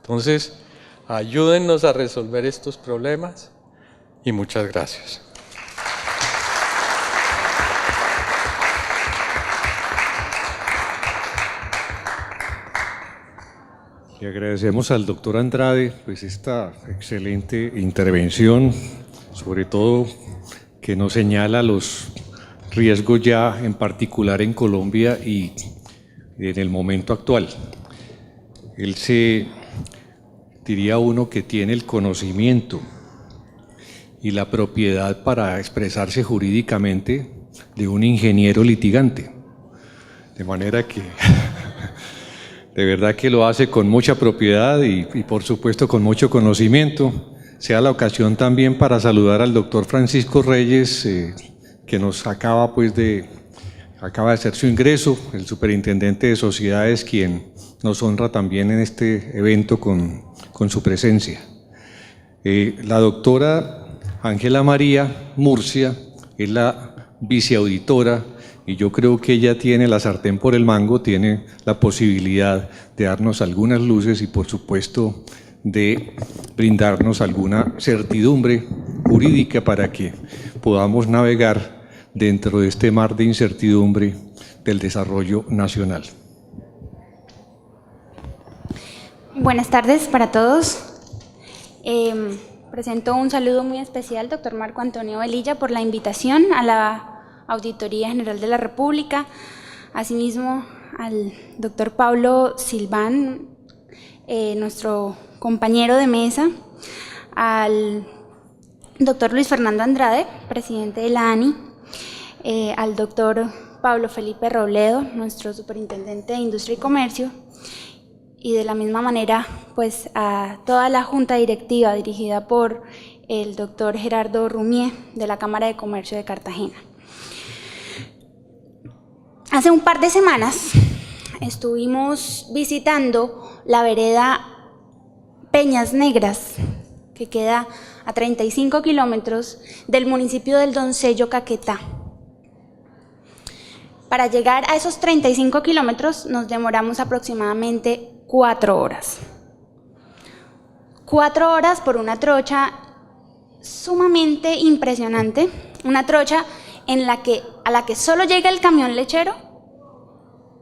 Entonces, ayúdennos a resolver estos problemas y muchas gracias. Le agradecemos al doctor Andrade pues esta excelente intervención, sobre todo que nos señala los riesgos ya en particular en Colombia y en el momento actual. Él diría uno que tiene el conocimiento y la propiedad para expresarse jurídicamente de un ingeniero litigante, de manera que de verdad que lo hace con mucha propiedad y por supuesto con mucho conocimiento. Sea la ocasión también para saludar al doctor Francisco Reyes, que nos acaba de hacer su ingreso, el superintendente de sociedades, quien nos honra también en este evento con su presencia. La doctora Ángela María Murcia es la viceauditora y yo creo que ella tiene la sartén por el mango, tiene la posibilidad de darnos algunas luces y por supuesto de brindarnos alguna certidumbre jurídica para que podamos navegar dentro de este mar de incertidumbre del desarrollo nacional. Buenas tardes para todos. Presento un saludo muy especial al doctor Marco Antonio Velilla por la invitación a la Auditoría General de la República, asimismo al doctor Pablo Silván, nuestro compañero de mesa, al doctor Luis Fernando Andrade, presidente de la ANI, al doctor Pablo Felipe Robledo, nuestro superintendente de Industria y Comercio, y de la misma manera pues a toda la junta directiva dirigida por el doctor Gerardo Rumier de la Cámara de Comercio de Cartagena. Hace un par de semanas estuvimos visitando la vereda Peñas Negras, que queda a 35 kilómetros del municipio del Doncello, Caquetá. Para llegar a esos 35 kilómetros nos demoramos aproximadamente 4 horas. 4 horas por una trocha sumamente impresionante, una trocha a la que solo llega el camión lechero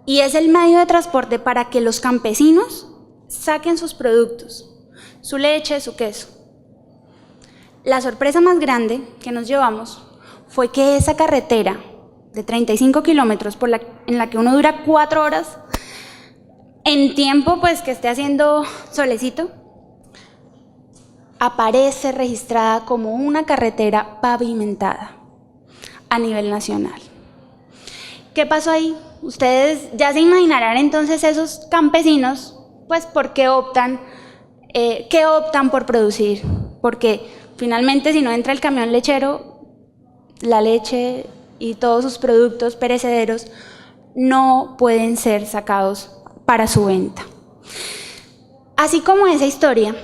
y es el medio de transporte para que los campesinos saquen sus productos, su leche, su queso. La sorpresa más grande que nos llevamos fue que esa carretera de 35 kilómetros en la que uno dura 4 horas, en tiempo pues que esté haciendo solecito, aparece registrada como una carretera pavimentada a nivel nacional. ¿Qué pasó ahí? Ustedes ya se imaginarán entonces esos campesinos, pues, ¿por qué optan por producir? Porque finalmente si no entra el camión lechero, la leche y todos sus productos perecederos no pueden ser sacados para su venta. Así como esa historia,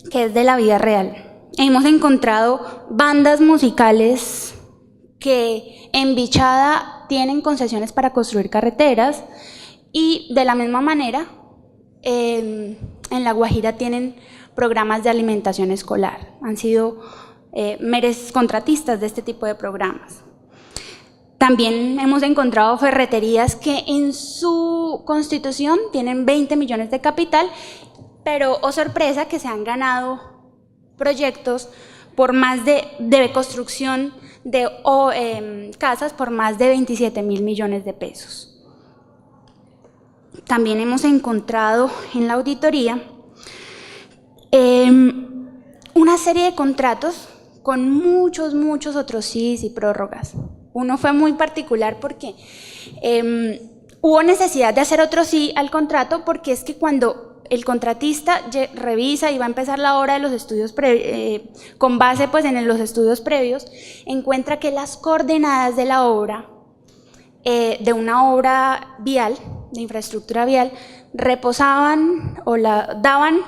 que es de la vida real, hemos encontrado bandas musicales que en Bichada tienen concesiones para construir carreteras y de la misma manera en La Guajira tienen programas de alimentación escolar. Han sido meros contratistas de este tipo de programas. También hemos encontrado ferreterías que en su constitución tienen 20 millones de capital, pero, oh sorpresa, que se han ganado proyectos por más de construcción de casas por más de 27.000 millones de pesos. También hemos encontrado en la auditoría una serie de contratos con muchos otros sís y prórrogas. Uno fue muy particular porque hubo necesidad de hacer otro sí al contrato, porque es que cuando el contratista revisa y va a empezar la obra de los estudios con base pues en los estudios previos, encuentra que las coordenadas de la obra, de una obra vial, de infraestructura vial, reposaban o la daban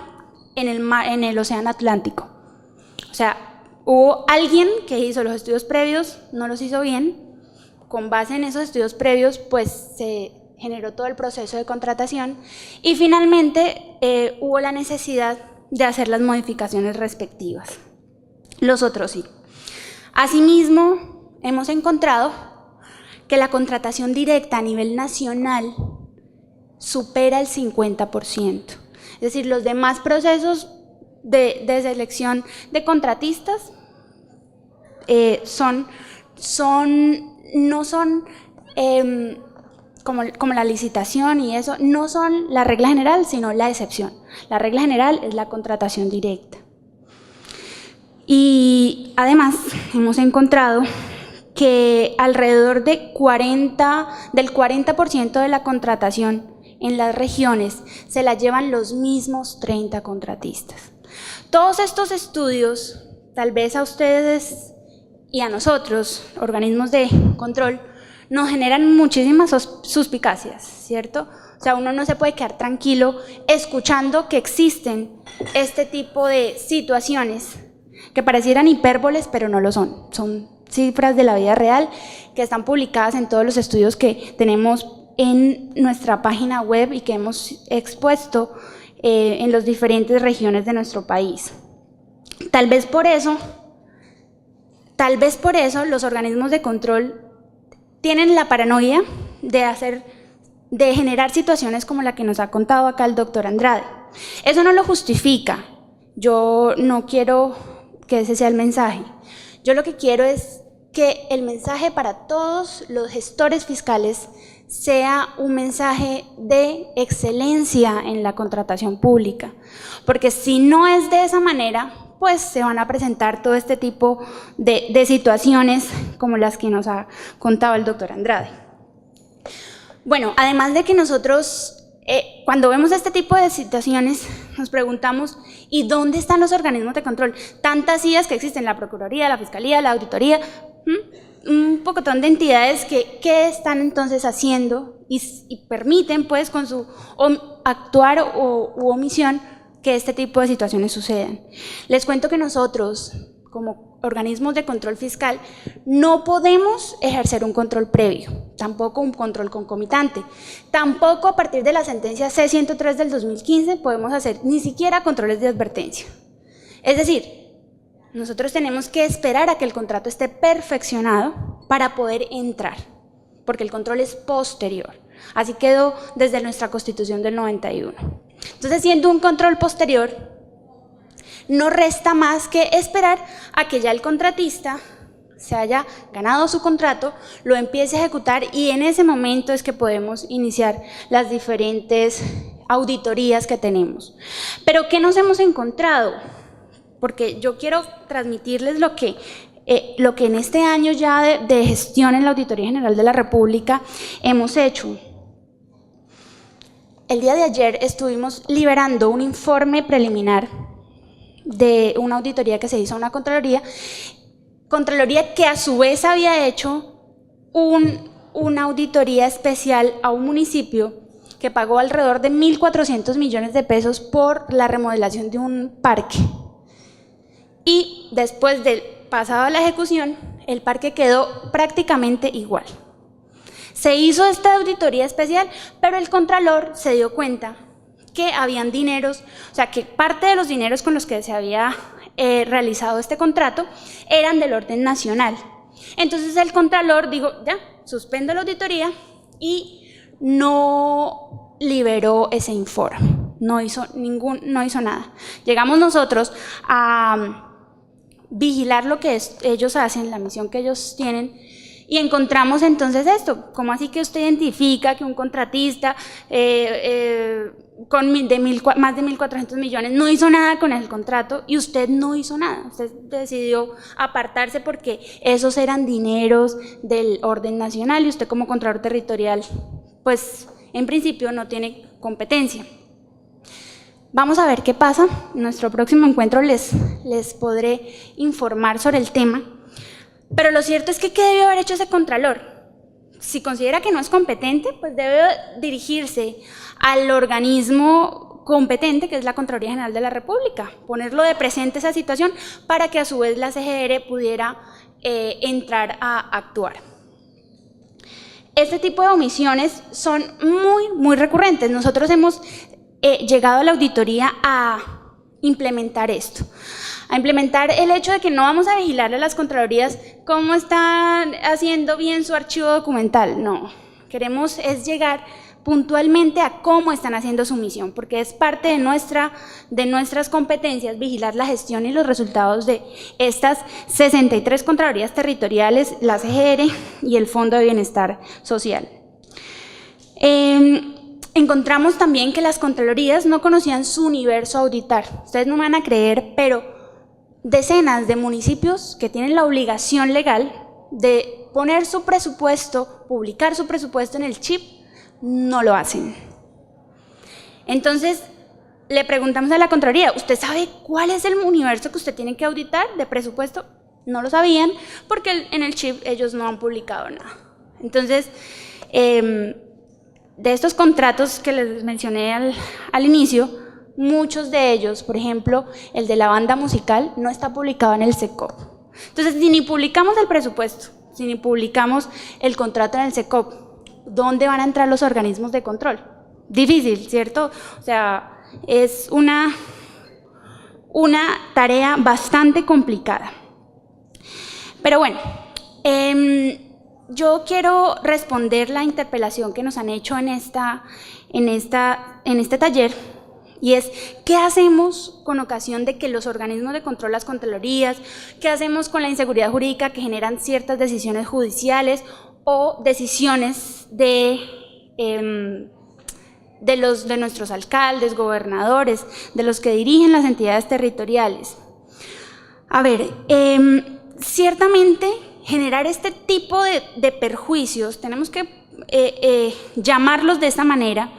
en el Océano Atlántico. O sea, hubo alguien que hizo los estudios previos, no los hizo bien, con base en esos estudios previos pues se generó todo el proceso de contratación y finalmente hubo la necesidad de hacer las modificaciones respectivas. Los otros sí. Asimismo, hemos encontrado que la contratación directa a nivel nacional supera el 50%. Es decir, los demás procesos de selección de contratistas no son como la licitación y eso, no son la regla general, sino la excepción. La regla general es la contratación directa. Y además hemos encontrado que alrededor del 40% de la contratación en las regiones se la llevan los mismos 30 contratistas. Todos estos estudios, tal vez a ustedes y a nosotros, organismos de control, nos generan muchísimas suspicacias, ¿cierto? O sea, uno no se puede quedar tranquilo escuchando que existen este tipo de situaciones que parecieran hipérboles, pero no lo son. Son cifras de la vida real que están publicadas en todos los estudios que tenemos en nuestra página web y que hemos expuesto en las diferentes regiones de nuestro país. Tal vez por eso los organismos de control tienen la paranoia de generar situaciones como la que nos ha contado acá el doctor Andrade. Eso no lo justifica. Yo no quiero que ese sea el mensaje. Yo lo que quiero es que el mensaje para todos los gestores fiscales sea un mensaje de excelencia en la contratación pública, porque si no es de esa manera, pues se van a presentar todo este tipo de situaciones como las que nos ha contado el doctor Andrade. Bueno, además de que nosotros cuando vemos este tipo de situaciones nos preguntamos ¿y dónde están los organismos de control? Tantas IAs que existen, la Procuraduría, la Fiscalía, la Auditoría, un pocotón de entidades que están entonces haciendo y permiten pues con su actuar u omisión que este tipo de situaciones sucedan. Les cuento que nosotros, como organismos de control fiscal, no podemos ejercer un control previo, tampoco un control concomitante, tampoco a partir de la sentencia C-103 del 2015 podemos hacer ni siquiera controles de advertencia. Es decir, nosotros tenemos que esperar a que el contrato esté perfeccionado para poder entrar, porque el control es posterior. Así quedó desde nuestra Constitución del 91. Entonces, siendo un control posterior, no resta más que esperar a que ya el contratista se haya ganado su contrato, lo empiece a ejecutar y en ese momento es que podemos iniciar las diferentes auditorías que tenemos. Pero ¿qué nos hemos encontrado? Porque yo quiero transmitirles lo que en este año ya de gestión en la Auditoría General de la República hemos hecho. El día de ayer estuvimos liberando un informe preliminar de una auditoría que se hizo a una Contraloría que a su vez había hecho una auditoría especial a un municipio que pagó alrededor de 1.400 millones de pesos por la remodelación de un parque. Y después de pasada la ejecución, el parque quedó prácticamente igual. Se hizo esta auditoría especial, pero el Contralor se dio cuenta que habían dineros, o sea, que parte de los dineros con los que se había realizado este contrato eran del orden nacional. Entonces el Contralor dijo, ya, suspendo la auditoría y no liberó ese informe, no hizo nada. Llegamos nosotros a vigilar lo que ellos hacen, la misión que ellos tienen, y encontramos entonces esto. ¿Cómo así que usted identifica que un contratista con más de 1.400 millones no hizo nada con el contrato y usted no hizo nada? Usted decidió apartarse porque esos eran dineros del orden nacional y usted como Contralor Territorial, pues en principio no tiene competencia. Vamos a ver qué pasa. En nuestro próximo encuentro les podré informar sobre el tema. Pero lo cierto es que ¿qué debió haber hecho ese Contralor? Si considera que no es competente, pues debe dirigirse al organismo competente, que es la Contraloría General de la República, ponerlo de presente esa situación para que a su vez la CGR pudiera entrar a actuar. este tipo de omisiones son muy recurrentes. Nosotros hemos llegado a la auditoría a implementar esto, a implementar el hecho de que no vamos a vigilarle a las contralorías cómo están haciendo bien su archivo documental, no, queremos es llegar puntualmente a cómo están haciendo su misión, porque es parte de nuestras competencias vigilar la gestión y los resultados de estas 63 contralorías territoriales, la CGR y el Fondo de Bienestar Social. Encontramos también que las contralorías no conocían su universo a auditar. Ustedes no me van a creer, pero decenas de municipios que tienen la obligación legal de poner su presupuesto, publicar su presupuesto en el chip, no lo hacen. Entonces, le preguntamos a la Contraloría, ¿usted sabe cuál es el universo que usted tiene que auditar de presupuesto? No lo sabían porque en el chip ellos no han publicado nada. Entonces, de estos contratos que les mencioné al inicio, muchos de ellos, por ejemplo, el de la banda musical, no está publicado en el SECOP. Entonces, si ni publicamos el presupuesto, si ni publicamos el contrato en el SECOP, ¿dónde van a entrar los organismos de control? Difícil, ¿cierto? O sea, es una tarea bastante complicada. Pero bueno, yo quiero responder la interpelación que nos han hecho en este taller, y es, ¿qué hacemos con ocasión de que los organismos de control, las contralorías, qué hacemos con la inseguridad jurídica que generan ciertas decisiones judiciales o decisiones de nuestros alcaldes, gobernadores, de los que dirigen las entidades territoriales? A ver, ciertamente generar este tipo de perjuicios, tenemos que llamarlos de esta manera,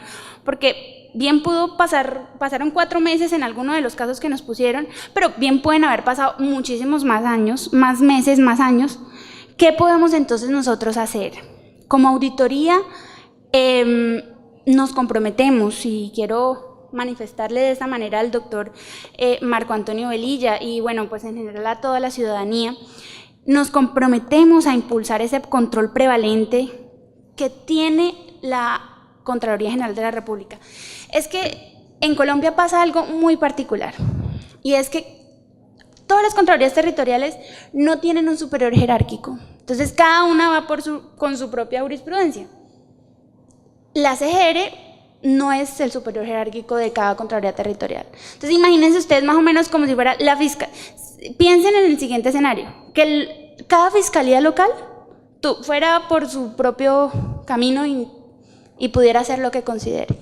porque bien pasaron 4 meses en alguno de los casos que nos pusieron, pero bien pueden haber pasado muchísimos más años, más meses, más años. ¿Qué podemos entonces nosotros hacer? Como auditoría nos comprometemos, y quiero manifestarle de esta manera al doctor Marco Antonio Velilla y bueno, pues en general a toda la ciudadanía, nos comprometemos a impulsar ese control prevalente que tiene la Contraloría General de la República. Es que en Colombia pasa algo muy particular, y es que todas las contralorías territoriales no tienen un superior jerárquico, entonces cada una va con su propia jurisprudencia. La CGR no es el superior jerárquico de cada contraloría territorial. Entonces imagínense ustedes más o menos como si fuera la fiscal. Piensen en el siguiente escenario, que cada fiscalía local fuera por su propio camino y pudiera hacer lo que considere.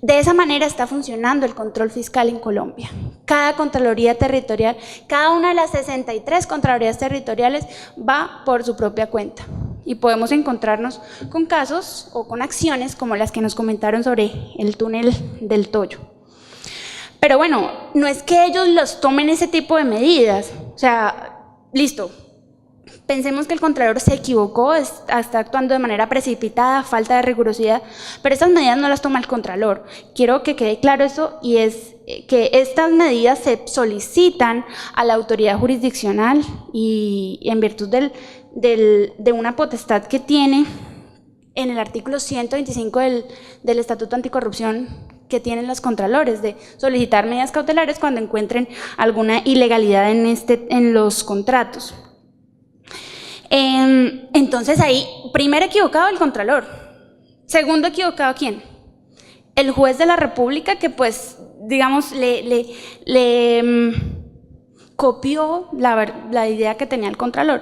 De esa manera está funcionando el control fiscal en Colombia. Cada contraloría territorial, cada una de las 63 contralorías territoriales va por su propia cuenta. Y podemos encontrarnos con casos o con acciones como las que nos comentaron sobre el túnel del Toyo. Pero bueno, no es que ellos los tomen ese tipo de medidas. O sea, listo. Pensemos que el Contralor se equivocó, está actuando de manera precipitada, falta de rigurosidad, pero estas medidas no las toma el Contralor. Quiero que quede claro eso, y es que estas medidas se solicitan a la autoridad jurisdiccional y en virtud de una potestad que tiene en el artículo 125 del Estatuto Anticorrupción que tienen los contralores, de solicitar medidas cautelares cuando encuentren alguna ilegalidad en los contratos. Entonces ahí, primero equivocado el Contralor, segundo equivocado ¿quién? El juez de la República, que pues digamos le copió la idea que tenía el Contralor.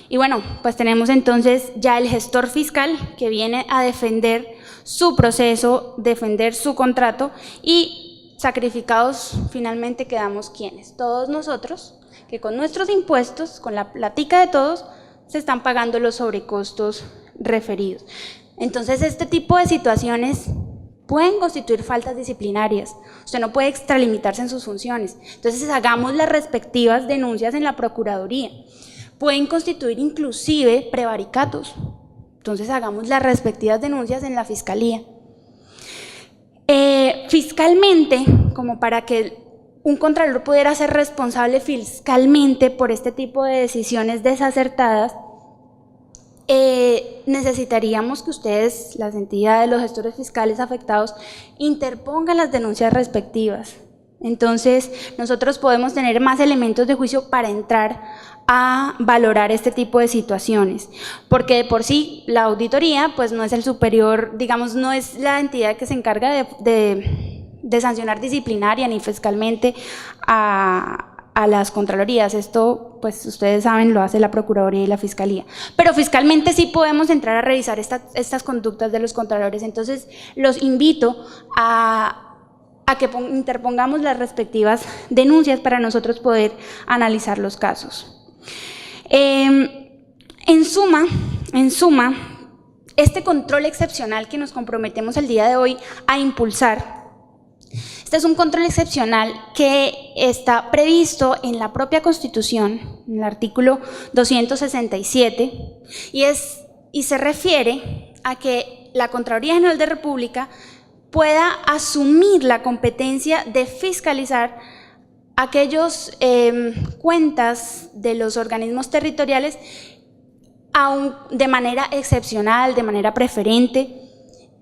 Y bueno, pues tenemos entonces ya el gestor fiscal que viene a defender su proceso, defender su contrato, y sacrificados finalmente quedamos ¿quiénes? Todos nosotros, que con nuestros impuestos, con la platica de todos, se están pagando los sobrecostos referidos. Entonces, este tipo de situaciones pueden constituir faltas disciplinarias. Usted no puede extralimitarse en sus funciones. Entonces, hagamos las respectivas denuncias en la Procuraduría. Pueden constituir inclusive prevaricatos. Entonces, hagamos las respectivas denuncias en la Fiscalía. Fiscalmente, como para que un contralor pudiera ser responsable fiscalmente por este tipo de decisiones desacertadas, necesitaríamos que ustedes, las entidades, los gestores fiscales afectados, interpongan las denuncias respectivas. Entonces, nosotros podemos tener más elementos de juicio para entrar a valorar este tipo de situaciones, porque de por sí la auditoría pues no es el superior, digamos, no es la entidad que se encarga de sancionar disciplinaria ni fiscalmente a las contralorías. Esto, pues ustedes saben, lo hace la Procuraduría y la Fiscalía. Pero fiscalmente sí podemos entrar a revisar estas conductas de los contralores. Entonces, los invito a que interpongamos las respectivas denuncias para nosotros poder analizar los casos. En suma, este control excepcional que nos comprometemos el día de hoy a impulsar, este es un control excepcional que está previsto en la propia Constitución, en el artículo 267, y se refiere a que la Contraloría General de la República pueda asumir la competencia de fiscalizar aquellas cuentas de los organismos territoriales de manera excepcional, de manera preferente.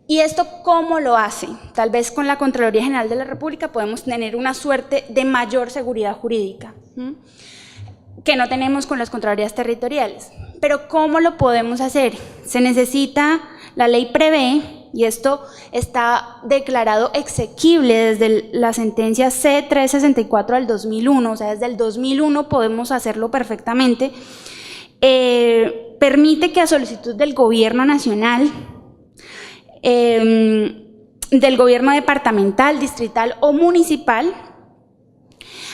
¿Y esto cómo lo hace? Tal vez con la Contraloría General de la República podemos tener una suerte de mayor seguridad jurídica, que no tenemos con las Contralorías territoriales. Pero ¿cómo lo podemos hacer? Se necesita, la ley prevé, y esto está declarado exequible desde la sentencia C364 del 2001, o sea, desde el 2001 podemos hacerlo perfectamente, permite que a solicitud del Gobierno Nacional, del Gobierno departamental, distrital o municipal,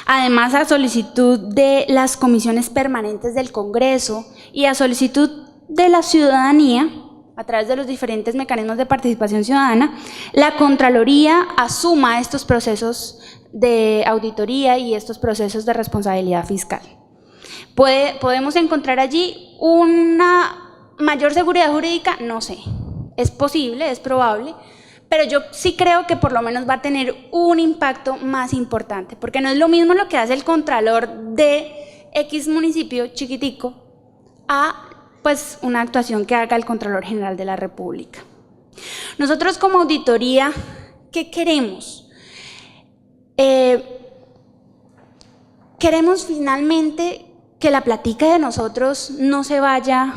además a solicitud de las comisiones permanentes del Congreso y a solicitud de la ciudadanía, a través de los diferentes mecanismos de participación ciudadana, la Contraloría asuma estos procesos de auditoría y estos procesos de responsabilidad fiscal. ¿Podemos encontrar allí una mayor seguridad jurídica? No sé, es posible, es probable, pero yo sí creo que por lo menos va a tener un impacto más importante, porque no es lo mismo lo que hace el contralor de X municipio chiquitico a pues una actuación que haga el Contralor General de la República. Nosotros como auditoría, ¿qué queremos? Queremos finalmente que la plática de nosotros no se vaya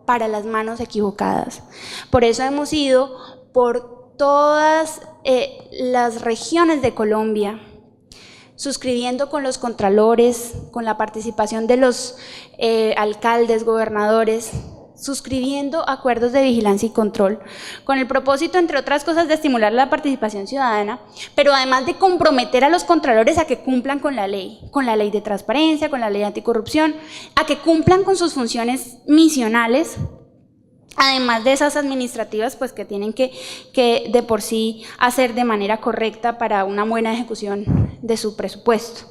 para las manos equivocadas. Por eso hemos ido por todas las regiones de Colombia, suscribiendo con los contralores, con la participación de los alcaldes, gobernadores, suscribiendo acuerdos de vigilancia y control, con el propósito, entre otras cosas, de estimular la participación ciudadana, pero además de comprometer a los contralores a que cumplan con la ley de transparencia, con la ley anticorrupción, a que cumplan con sus funciones misionales, además de esas administrativas pues que tienen que de por sí hacer de manera correcta para una buena ejecución de su presupuesto.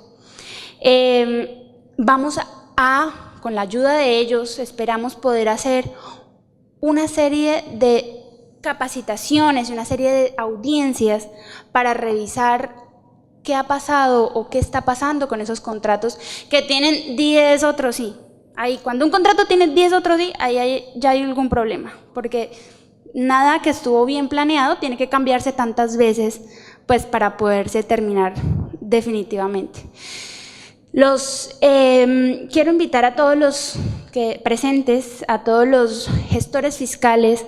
Vamos con la ayuda de ellos, esperamos poder hacer una serie de capacitaciones, una serie de audiencias para revisar qué ha pasado o qué está pasando con esos contratos que tienen 10 otros sí. Ahí, cuando un contrato tiene 10 otros sí, ahí ya hay algún problema, porque nada que estuvo bien planeado tiene que cambiarse tantas veces pues para poderse terminar definitivamente. Quiero invitar a todos los presentes, a todos los gestores fiscales.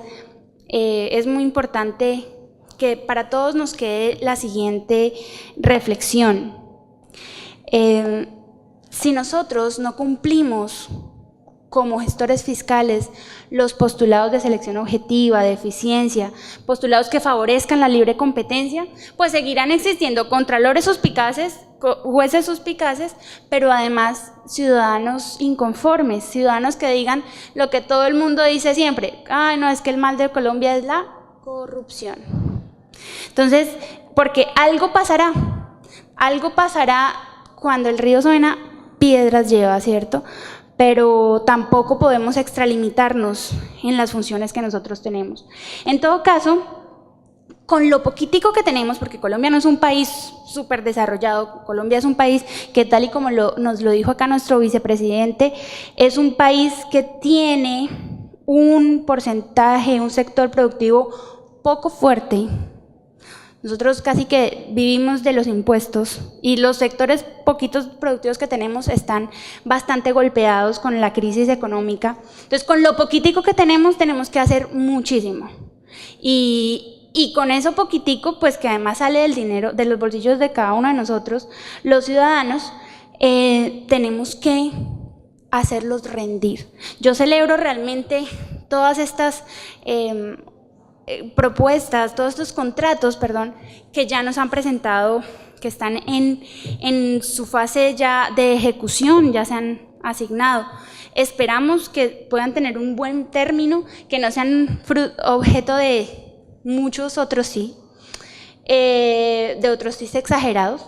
Es muy importante que para todos nos quede la siguiente reflexión. Si nosotros no cumplimos como gestores fiscales los postulados de selección objetiva, de eficiencia, postulados que favorezcan la libre competencia, pues seguirán existiendo contralores suspicaces, jueces suspicaces, pero además ciudadanos inconformes, ciudadanos que digan lo que todo el mundo dice siempre: ay, no, es que el mal de Colombia es la corrupción. Entonces, porque algo pasará cuando el río suena, piedras lleva, ¿cierto? Pero tampoco podemos extralimitarnos en las funciones que nosotros tenemos. En todo caso, con lo poquitico que tenemos, porque Colombia no es un país súper desarrollado, Colombia es un país que, tal y como nos lo dijo acá nuestro vicepresidente, es un país que tiene un porcentaje, un sector productivo poco fuerte. Nosotros casi que vivimos de los impuestos y los sectores poquitos productivos que tenemos están bastante golpeados con la crisis económica. Entonces, con lo poquitico que tenemos que hacer muchísimo. Y con eso poquitico, pues que además sale del dinero, de los bolsillos de cada uno de nosotros, los ciudadanos, tenemos que hacerlos rendir. Yo celebro realmente todas estas propuestas, todos estos contratos, que ya nos han presentado, que están en su fase ya de ejecución, ya se han asignado. Esperamos que puedan tener un buen término, que no sean objeto de muchos otros sí, de otros sí exagerados.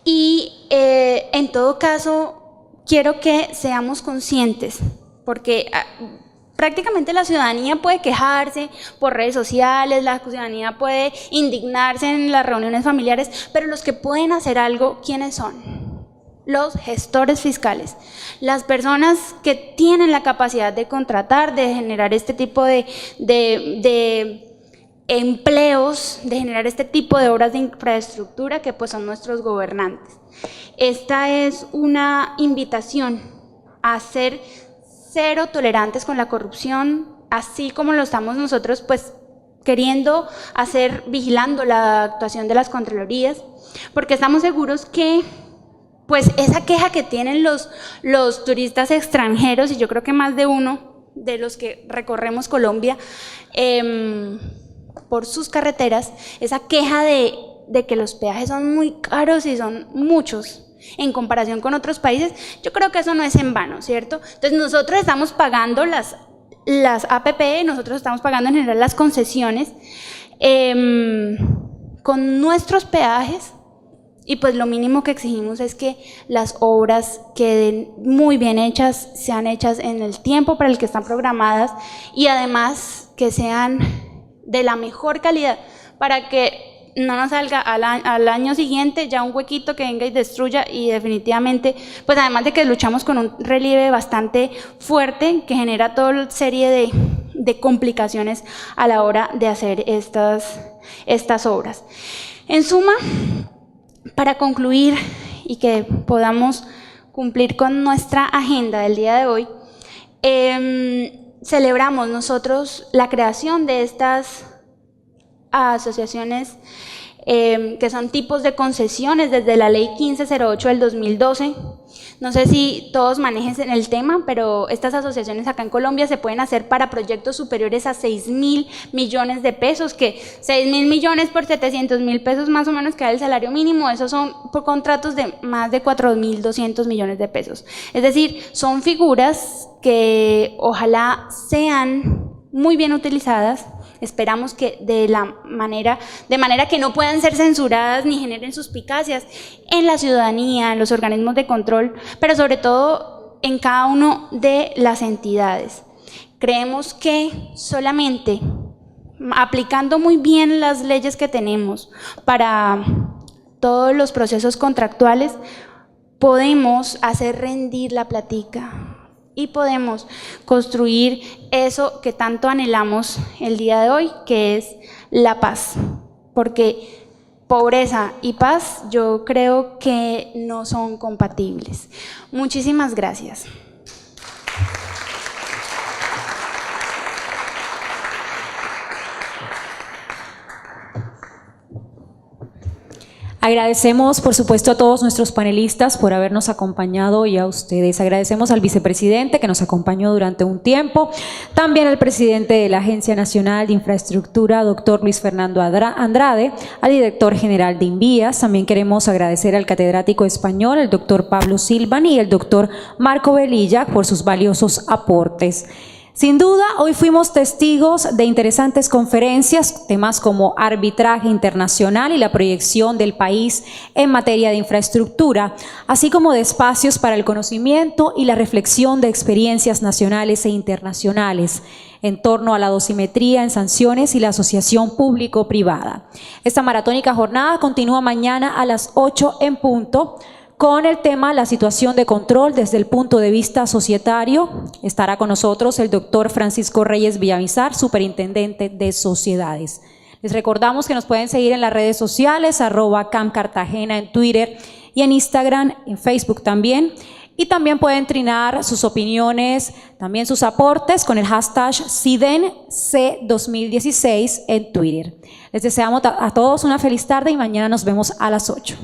Y en todo caso, quiero que seamos conscientes, porque prácticamente la ciudadanía puede quejarse por redes sociales, la ciudadanía puede indignarse en las reuniones familiares, pero los que pueden hacer algo, ¿quiénes son? Los gestores fiscales, las personas que tienen la capacidad de contratar, de generar este tipo de empleos, de generar este tipo de obras de infraestructura que pues son nuestros gobernantes. Esta es una invitación a ser cero tolerantes con la corrupción, así como lo estamos nosotros pues queriendo hacer, vigilando la actuación de las contralorías, porque estamos seguros que pues esa queja que tienen los turistas extranjeros, y yo creo que más de uno de los que recorremos Colombia por sus carreteras, esa queja de que los peajes son muy caros y son muchos en comparación con otros países, yo creo que eso no es en vano, ¿cierto? Entonces nosotros estamos pagando las APP, nosotros estamos pagando en general las concesiones con nuestros peajes, y pues lo mínimo que exigimos es que las obras queden muy bien hechas, sean hechas en el tiempo para el que están programadas y además que sean de la mejor calidad para que no nos salga al año siguiente ya un huequito que venga y destruya, y definitivamente, pues además de que luchamos con un relieve bastante fuerte que genera toda serie de complicaciones a la hora de hacer estas obras. En suma, para concluir y que podamos cumplir con nuestra agenda del día de hoy, celebramos nosotros la creación de estas asociaciones que son tipos de concesiones desde la ley 1508 del 2012. No sé si todos manejen el tema, pero estas asociaciones acá en Colombia se pueden hacer para proyectos superiores a 6.000 millones de pesos, que 6.000 millones por 700.000 pesos más o menos que da el salario mínimo, esos son por contratos de más de 4.200 millones de pesos. Es decir, son figuras que ojalá sean muy bien utilizadas. Esperamos que de manera que no puedan ser censuradas ni generen suspicacias en la ciudadanía, en los organismos de control, pero sobre todo en cada una de las entidades. Creemos que solamente aplicando muy bien las leyes que tenemos para todos los procesos contractuales podemos hacer rendir la platica y podemos construir eso que tanto anhelamos el día de hoy, que es la paz. Porque pobreza y paz yo creo que no son compatibles. Muchísimas gracias. Agradecemos, por supuesto, a todos nuestros panelistas por habernos acompañado y a ustedes. Agradecemos al vicepresidente que nos acompañó durante un tiempo, también al presidente de la Agencia Nacional de Infraestructura, doctor Luis Fernando Andrade, al director general de Invías. También queremos agradecer al catedrático español, el doctor Pablo Silvan, y el doctor Marco Velilla por sus valiosos aportes. Sin duda, hoy fuimos testigos de interesantes conferencias, temas como arbitraje internacional y la proyección del país en materia de infraestructura, así como de espacios para el conocimiento y la reflexión de experiencias nacionales e internacionales en torno a la dosimetría en sanciones y la asociación público-privada. Esta maratónica jornada continúa mañana a las 8 en punto, con el tema la situación de control desde el punto de vista societario. Estará con nosotros el doctor Francisco Reyes Villamizar, superintendente de sociedades. Les recordamos que nos pueden seguir en las redes sociales, @camcartagena en Twitter y en Instagram, en Facebook también. Y también pueden trinar sus opiniones, también sus aportes con el hashtag CIDENC2016 en Twitter. Les deseamos a todos una feliz tarde y mañana nos vemos a las 8.